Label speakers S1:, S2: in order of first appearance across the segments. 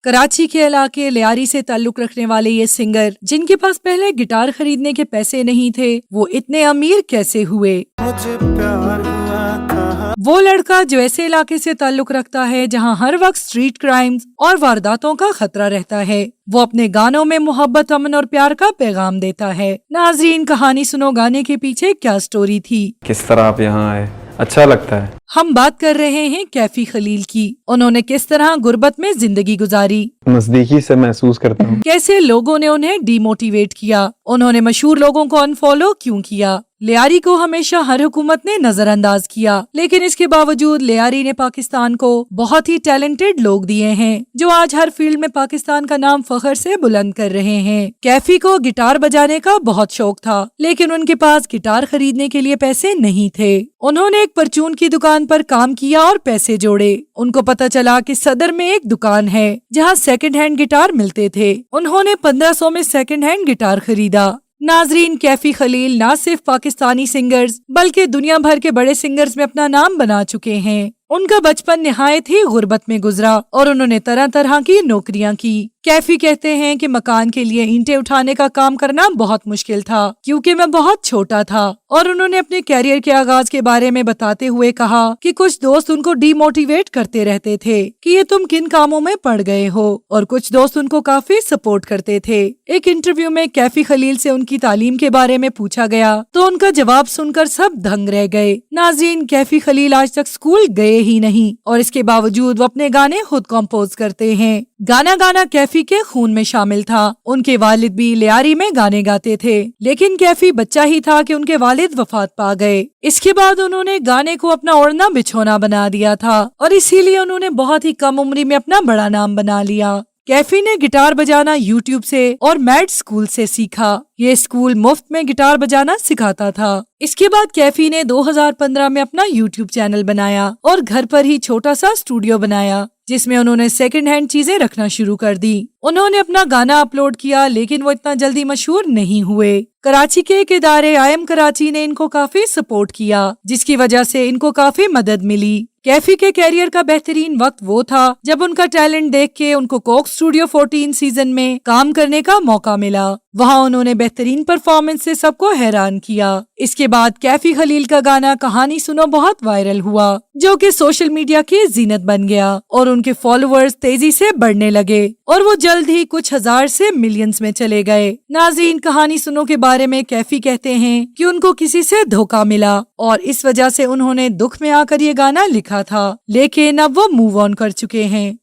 S1: कराची के इलाके लियारी से ताल्लुक रखने वाले ये सिंगर, जिनके पास पहले गिटार खरीदने के पैसे नहीं थे, वो इतने अमीर कैसे हुए?
S2: मुझे प्यार हुआ था।
S1: वो लड़का जो ऐसे इलाके से ताल्लुक रखता है जहाँ हर वक्त स्ट्रीट क्राइम्स और वारदातों का खतरा रहता है, वो अपने गानों में मोहब्बत, अमन और प्यार का पैगाम देता है। नाजरीन, कहानी सुनो गाने के पीछे क्या स्टोरी थी।
S3: किस तरह आप यहाँ आए, अच्छा लगता है।
S1: हम बात कर रहे हैं कैफी खलील की। उन्होंने किस तरह गुर्बत में जिंदगी गुजारी,
S3: नजदीकी से महसूस करता हूँ।
S1: कैसे लोगों ने उन्हें डीमोटिवेट किया, उन्होंने मशहूर लोगों को अनफॉलो क्यों किया। लियारी को हमेशा हर हुकूमत ने नजरअंदाज किया, लेकिन इसके बावजूद लियारी ने पाकिस्तान को बहुत ही टैलेंटेड लोग दिए हैं, जो आज हर फील्ड में पाकिस्तान का नाम फख्र से बुलंद कर रहे हैं। कैफी को गिटार बजाने का बहुत शौक था, लेकिन उनके पास गिटार खरीदने के लिए पैसे नहीं थे। उन्होंने एक परचून की दुकान पर काम किया और पैसे जोड़े। उनको पता चला कि सदर में एक दुकान है जहाँ सेकंड हैंड गिटार मिलते थे। उन्होंने 1500 में सेकंड हैंड गिटार खरीदा। नाजरीन, कैफी खलील ना सिर्फ पाकिस्तानी सिंगर्स बल्कि दुनिया भर के बड़े सिंगर्स में अपना नाम बना चुके हैं। उनका बचपन निहायत ही गुर्बत में गुजरा और उन्होंने तरह तरह की नौकरियां की। कैफी कहते हैं कि मकान के लिए ईंटें उठाने का काम करना बहुत मुश्किल था, क्योंकि मैं बहुत छोटा था। और उन्होंने अपने कैरियर के आगाज के बारे में बताते हुए कहा कि कुछ दोस्त उनको डीमोटिवेट करते रहते थे कि ये तुम किन कामों में पड़ गए हो, और कुछ दोस्त उनको काफी सपोर्ट करते थे। एक इंटरव्यू में कैफी खलील से उनकी तालीम के बारे में पूछा गया तो उनका जवाब सुनकर सब दंग रह गए। नाज़रीन, कैफी खलील आज तक स्कूल गए ही नहीं, और इसके बावजूद वो अपने गाने खुद कंपोज करते हैं। गाना गाना कैफी के खून में शामिल था। उनके वालिद भी लियारी में गाने गाते थे, लेकिन कैफी बच्चा ही था कि उनके वालिद वफात पा गए। इसके बाद उन्होंने गाने को अपना ओढ़ना बिछोना बना दिया था, और इसीलिए उन्होंने बहुत ही कम उम्र में अपना बड़ा नाम बना लिया। कैफी ने गिटार बजाना यूट्यूब से और मैड स्कूल से सीखा। ये स्कूल मुफ्त में गिटार बजाना सिखाता था। इसके बाद कैफी ने 2015 में अपना यूट्यूब चैनल बनाया और घर पर ही छोटा सा स्टूडियो बनाया, जिसमें उन्होंने सेकंड हैंड चीजें रखना शुरू कर दी। उन्होंने अपना गाना अपलोड किया, लेकिन वो इतना जल्दी मशहूर नहीं हुए। कराची के एक इदारे IM कराची ने इनको काफी सपोर्ट किया, जिसकी वजह से इनको काफी मदद मिली। कैफी के कैरियर का बेहतरीन वक्त वो था जब उनका टैलेंट देख के उनको कोक स्टूडियो 14 सीजन में काम करने का मौका मिला। वहाँ उन्होंने बेहतरीन परफॉर्मेंस से सबको हैरान किया। इसके बाद कैफी खलील का गाना कहानी सुनो बहुत वायरल हुआ, जो कि सोशल मीडिया की जीनत बन गया, और उनके फॉलोअर्स तेजी से बढ़ने लगे और वो जल्द ही कुछ हजार से मिलियंस में चले गए। नाज़रीन, कहानी सुनो के बारे में कैफी कहते हैं कि उनको किसी से धोखा मिला और इस वजह से उन्होंने दुख में आकर ये गाना लिखा था, लेकिन अब वो मूव ऑन कर चुके हैं।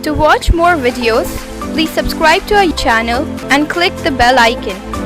S4: To watch more videos, please subscribe to our channel and click the bell icon.